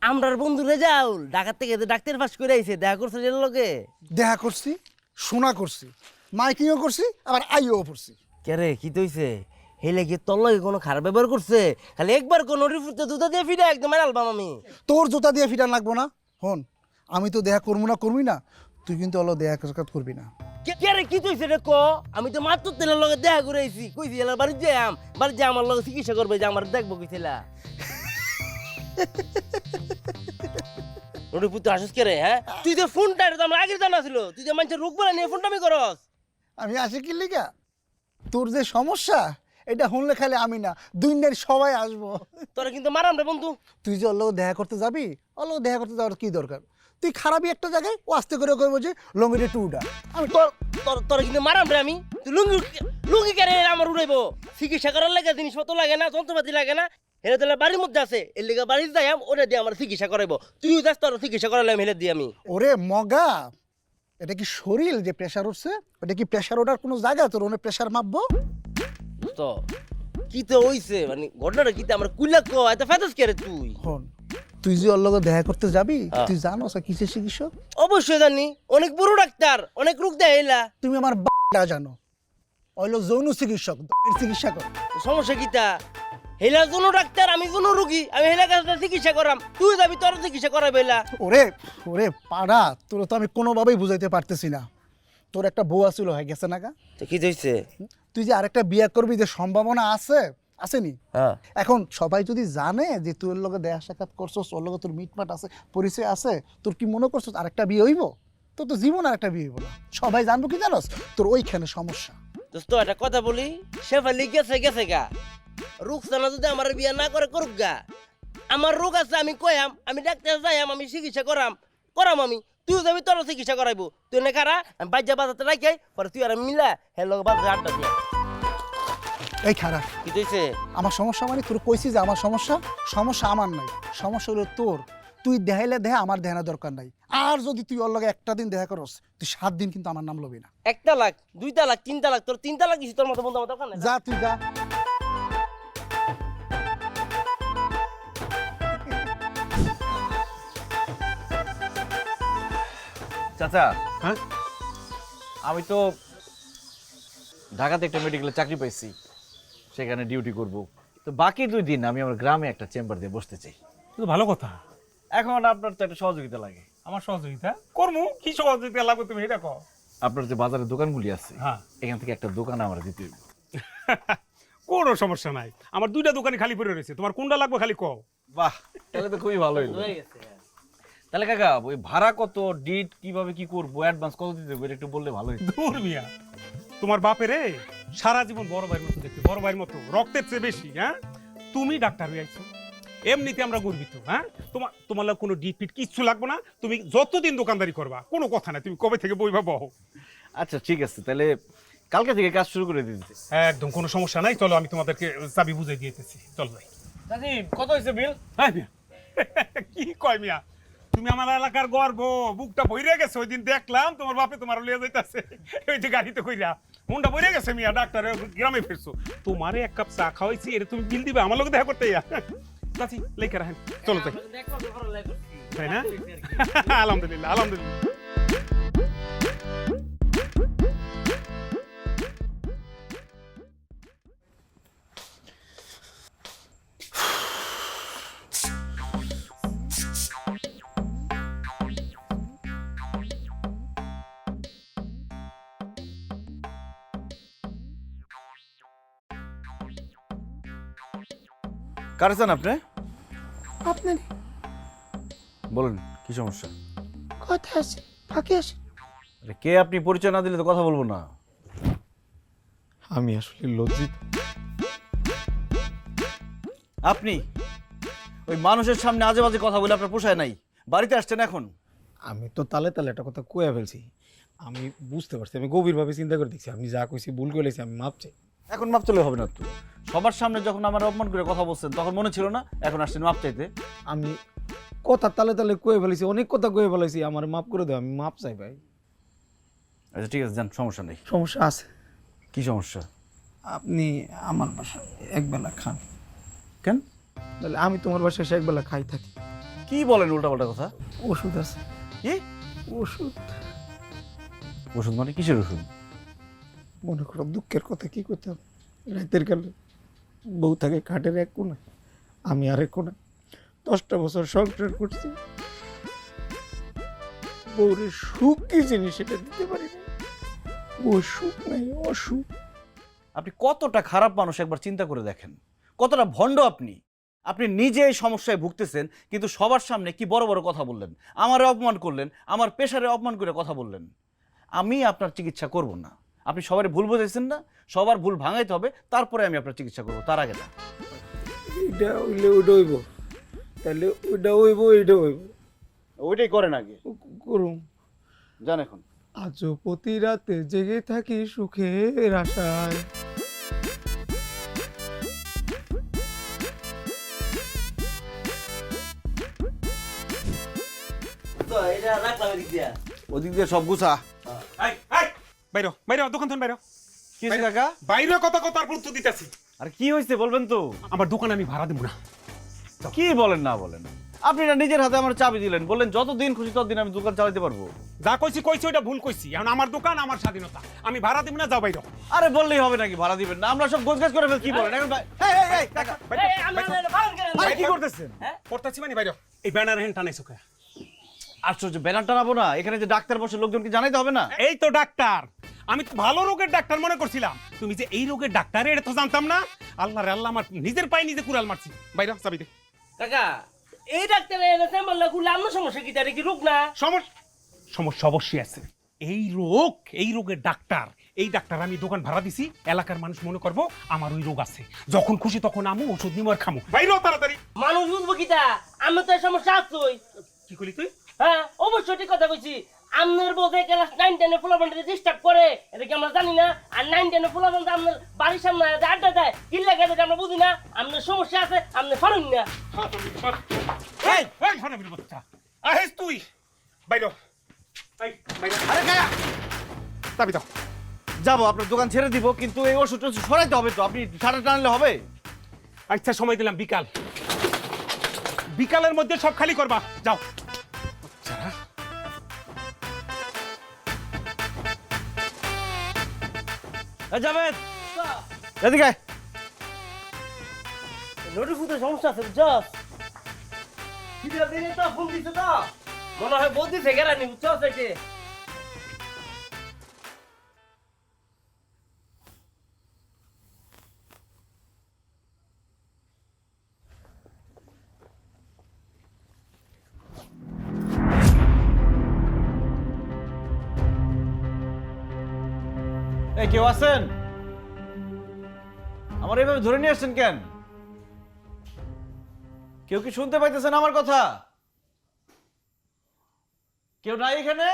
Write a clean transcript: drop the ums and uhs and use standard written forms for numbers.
আমরার বন্ধু রেজাউল ঢাকা থেকে ডাক্তার পাস করে আইছে, দেখা করছে এর লগে। দেখা করছি, শোনা করছি, মাইকিংও করছি, আবার আইও করছি। কে রে কি তৈছে? হেলে কি তোর লগে কোনো খারাপ ব্যবহার করছে? খালি একবার কোন রিফুতে দুধা দিয়ে ফিরে একদম অ্যালবাম আমি। তোর জুতা দিয়ে ফিটান লাগবো না। হন, আমি তো দেখা করবো না, করবি না, তুই কিন্তু হলো দেখা কাজ করবি না। কে রে কি তৈছে রে ক? আমি তো মাত্র তেলের লগে দেখা করে আইছি, কইছি এলার বাড়ি যাম, বাড়ি যা আমার লগে চিকিৎসা করবে, যে আমার দেখবো কইছিলা। ওরে পুত্র আসিস কে রে? হ্যাঁ, তুই যে ফোনটা তো আমার আগে জানা ছিল, তুই যে মানুষের রোগ বলা নিয়ে ফোনটা আমি করস। আমি আসি কি লিগা? তোর যে সমস্যা এটা শুনলে খালি আমি না, দুনিয়ার সবাই আসবো। তোরা কিন্তু মারাম রে বন্ধু। তুই যে অল্লো দেখা করতে যাবি, অল্লো দেখা করতে যাওয়ার কি দরকার? তুই খারাপই একটা জায়গায় ও আস্তে করে করবো যে লঙ্গিটা একটু উঠা। আমি তোর কিন্তু মারাম রে আমি। তুই লুঙ্গি লুঙ্গি কেন আমার উড়াইবো? চিকিৎসা করার লাগে জিনিসপত্র লাগে না, যন্ত্রপাতি লাগে না, হেলে তাহলে বাড়ির মধ্যে আছে, এর লেগে বাড়ি যাই ওরে দিয়ে আমার চিকিৎসা করাইবো। তুইও যাস তোর চিকিৎসা করালাম হেলে দিয়ে আমি। ওরে মগা, এটা কি শরীর যে প্রেশার উঠছে? ওটা কি প্রেশার ওঠার কোনো জায়গা? তোর ওনে প্রেশার মাপবো? তো কি তো হইছে মানে ঘটনাটা কি আমার কুইলা কো এত ফেদাস কে রে তুই? হন, তুই যে ওর লগে দেখা করতে যাবি, হ্যাঁ। তুই জানো কিসের চিকিৎসক? অবশ্যই জানি, অনেক বড় ডাক্তার, অনেক রোগ দেয় এলা। তুমি আমার জানো, ওইলো যৌন চিকিৎসক, চিকিৎসা কর। তো সমস্যা কিতা? হেলা কোনো ডাক্তার, আমি কোনো রুগী, আমি হেলা কাছে চিকিৎসা করাম, তুই যাবি তোর চিকিৎসা করাইবে এলা। ওরে ওরে পাড়া, তোর তো আমি কোনোভাবেই বুঝাইতে পারতেছি না। তোর একটা বউ আসিল, হয়ে গেছে না গা? তো কি হইছে? তুই যে আরেকটা বিয়ে করবি, যে সম্ভাবনা আছে, আসেনি? হ্যাঁ, এখন সবাই যদি জানে যে তুই ওর লগে দেখা সাক্ষাৎ করছস, ওর লগে তোর মিটমাট আছে, পরিচয় আছে, তোর কি মনে করছস আরেকটা বিয়ে হইব? তোর তো জীবন আরেকটা বিয়ে হইব না। সবাই জানবো কি জানোস? তোর ওইখানে সমস্যা। দোস্ত একটা কথা বলি, শেফালি গেছে গেছে গা, রুকসানা যদি আমার বিয়া না করে করুক গা। আমার রোগ আছে আমি কয়াম, আমি ডাক্তার যাইম, আমি চিকিৎসা করাম আমি, তুই যাবি তোর চিকিৎসা করাইবো। তুই না খারা আমি বাজ্যা বাজাতে রাখি, পরে তুই আর আমি মিলা হের লগে বাজারে আড্ডা দিয়া। এই খারাপ, কি হইছে? আমার সমস্যা মানে তোর কইছি যে আমার সমস্যা, সমস্যা আমার নাই, সমস্যা হলো তোর। তুই দেখাইলে দেখা, আমার দেখানো দরকার নাই। আর যদি তুই ওর লগে একটা দিন দেখা করস, তুই 7 দিন কিন্তু আমার নাম লবি না। 1 তালাক, 2 তালাক, 3 তালাক, তোর 3 তালাক দিছি, তোর মতো বন্ধু আমার দরকার নাই। যা তুই যা। চাচা, হ্যাঁ, আমি তো ঢাকাতে একটা মেডিকেলে চাকরি পাইছি, সেখানে ডিউটি করব। তো বাকি 2 দিন আমি আমার গ্রামে একটা চেম্বার দিয়ে বসতে চাই। তো ভালো কথা। এখন আপনার তো একটা সহযোগিতা লাগে। আমার সহযোগিতা করমু, কি সহযোগিতা লাগবে তুমি এটা কও। আপনার যে বাজারে দোকানগুলি আছে, হ্যাঁ। এখান থেকে একটা দোকান আমার দিতে হইব। কোনো সমস্যা নাই, আমার 2টা দোকানই খালি পড়ে রয়েছে, তোমার কোনটা লাগবে খালি কও। বাহ, তাহলে তো খুবই ভালো হইলো। হয়ে গেছে। তাহলে কাকা, ওই ভাড়া কত, ডিট কিভাবে কি করবো, অ্যাডভান্স কত দিতে হবে, এটা একটু বললে ভালো হইতো। দূর মিয়া, তোমার বাপেরে সারা জীবন বড় ভাইয়ের মতো দেখতে, বড় ভাইয়ের মতো, রক্তের চেয়ে বেশি। হ্যাঁ, তুমি ডাক্তার হয়ে আইছো, এমনিতে আমরা গর্বিত। হ্যাঁ, তোমার লাগে কোনো ডিট ফিট কিচ্ছু লাগবে না, তুমি যতদিন দোকানদারি করবা কোনো কথা নাই, তুমি কবে থেকে বইবা বহ। আচ্ছা ঠিক আছে, তাহলে কালকে থেকে কাজ শুরু করে দিতে। একদম কোনো সমস্যা নাই, চলো আমি তোমাদেরকে চাবি বুঝাই দিয়েছি, চল ভাই। চাচি, কত হয়েছে বিল? হ্যাঁ মিয়া, কি কয় মিয়া, তুমি আমার এলাকার গর্ব, বুকটা বইরে গেছে। ওই দিন দেখলাম তোমার বাপে তোমার লিয়ে যাইতাছে, ওই যে গাড়িতে কইরা মনটা বইরে গেছে মিয়া, ডাক্তার গ্রামে ফিরছো, তোমারে 1 কাপ চা খাওয়াইছি, এটা তুমি বিল দিবে, আমার লোক দেখা করতে ইয়া। চাচি লেখা রাখেন, চলো তাই, দেখো তো ভালো লাগে। তাই না? আলহামদুলিল্লাহ আলহামদুলিল্লাহ। কারে চান আপনি? আপনার বলেন, কি সমস্যা? কথা আছে, ফাঁকে আছে। আরে কে আপনি? পরিচয় না দিলে তো কথা বলবো না। আমি আসলে লজ্জিত। আপনি ওই মানুষের সামনে আজে বাজে কথা বলে আপনার পোষায় নাই, বাড়িতে আসছেন এখন। আমি তো তালে তালে একটা কথা কয়ে ফেলছি, আমি বুঝতে পারছি, আমি গভীরভাবে চিন্তা করে দেখছি, আমি যা কইছি ভুল করেছি, আমি মাপ চাই। এখন মাপ চলে হবে না তো, সবার সামনে যখন আমার অপমান করে কথা বলছেন তখন মনে ছিল না, এখন আসছেন মাপ চাইতে। আমি কথা তালে তালে কয়ে ফেলেছি, অনেক কথা কয়ে ফেলেছি, আমার মাপ করে দাও, আমি মাপ চাই ভাই। আচ্ছা ঠিক আছে, যান, সমস্যা নেই। সমস্যা আছে। কি সমস্যা? আপনি আমার বাসায় একবেলা খান, কেন? তাহলে আমি তোমার বাসায় এসে একবেলা খাই থাকি। কি বলেন উল্টাপাল্টা কথা? ওষুধ আছে। কি ওষুধ ওষুধ? মানে কিসের ওষুধ? মনে করো দুঃখের কথা কি করতাম, রাতের কালে বউ থাকে খাটের এক কোণে, আমি আরেক কোণে, 10টা বছর সংসার করছি, বউরের সুখ কি জিনিস সেটা দিতে পারি না। ও সুখ নাই, অসুখ। আপনি কতটা খারাপ মানুষ একবার চিন্তা করে দেখেন, কতটা ভণ্ড আপনি। আপনি নিজে এই সমস্যায় ভুগতেছেন, কিন্তু সবার সামনে কি বড় বড় কথা বললেন, আমারে অপমান করলেন, আমার পেশারে অপমান করে কথা বললেন। আমি আপনার চিকিৎসা করব না। আপনি সবার ভুল বুঝেছেন না, সবার ভুল ভাঙাইতে হবে, তারপরে আমি আপনার চিকিৎসা করব, তার আগে না। এইটা হইলে ওইটা হইব, তাহলে ওইটা হইব, এইটা হইব। ওইটাই করেন আগে, করুন। জান এখন। আজও প্রতি রাতে জেগে থাকি সুখের আশায়। তো এটা রাখলাম এদিক দিয়া। ওদিক দিয়ে সব গুছা। এই এই বাইরো বাইরো দোকান থেকে বাইরো। কি হয়েছে কাকা? বাইরে কথা কথার উত্তর দিতেছি। আর কি হয়েছে বলবেন তো? আমার দোকান আমি ভাড়া দেব না। কি বলেন না বলেন? আপনি না নিজের হাতে আমার চাবি দিলেন, বললেন যতদিন খুশি ততদিন আমি দোকান চালাতে পারবো। যা কইছি কইছি ওটা ভুল কইছি। এখন আমার দোকান আমার স্বাধীনতা, আমি ভাড়া দেব না, যাও বাইরো। আরে বললেই হবে নাকি ভাড়া দিবেন না? আমরা সব গোছগাছ করে ফেল। কি বলেন এখন? কাকা এই, আমার ভাড়া কেন? ভাই, কি করতেছেন? করতেছি মানে বাইরো। এই ব্যানার হ্যান্ড টানাইছো কে? আশ্চর্য, ব্যানার টানাবো না? এখানে যে ডাক্তার বসে লোকজনকে জানাইতে হবে না? এই তো ডাক্তার, আমি তো ভালো রোগের ডাক্তার মনে করছিলাম। তুমি যে এই রোগের ডাক্তার এটা তো জানতাম না। আল্লাহ রে আল্লাহ, আমার নিজের পায়ে নিজে কুড়াল মারছি। বাইরো চাবি দে। কাকা এই ডাক্তারে এনে চেম্বার লাগুলে আমার সমস্যা কি? তার কি রোগ না? সমস্যা অবশ্যই আছে। এই রোগের ডাক্তার, এই ডাক্তার আমি দোকান ভাড়া দিছি। এলাকার মানুষ মনে করবো আমার ওই রোগ আছে, যখন খুশি তখন আমু ওষুধ নিবো আর খামু। বাইরো তাড়াতাড়ি। মানুষ বুঝবো কিটা? আমি তো এই সমস্যা আছই। কি করলি তুই? হ্যাঁ অবশ্যই ঠিক কথা কইছি। আপনার বোধে ক্লাস 9-10 ফুলাবান্ডে ডিস্টার্ব করে, এটা কি আমরা জানি না? আর 9-10 ফুলাবান্ডে আপনার বাড়ির সামনে আড্ডা দেয়, কি লাগে এটা আমরা বুঝি না? আপনার সমস্যা আছে, আপনি ফারুন না। এই এই হারামির বাচ্চা, আহিস তুই। বাইরো এই বাইরো। আরে কাকা, চাবি দাও। যাবো, আপনার দোকান ছেড়ে দিব, কিন্তু এই ওষুধটা সরাইতে হবে তো। আপনি সারা টানলে হবে? আচ্ছা সময় দিলাম বিকাল, বিকালের মধ্যে সব খালি করবা, যাও। বাচ্চারা। যাবেন এদিকে আয়। নোটিফুতে সমস্যা আছে বুঝছস? কিটা দিনে তো ফোন দিছ তো মনে হয় বৌদি থেকে রানি বুঝছস? একে এই কেউ আছেন? আমার এইভাবে ধরে নিয়ে আসছেন কেন? কেউ কি শুনতে পাইতেছেন আমার কথা? কেউ নাই এখানে?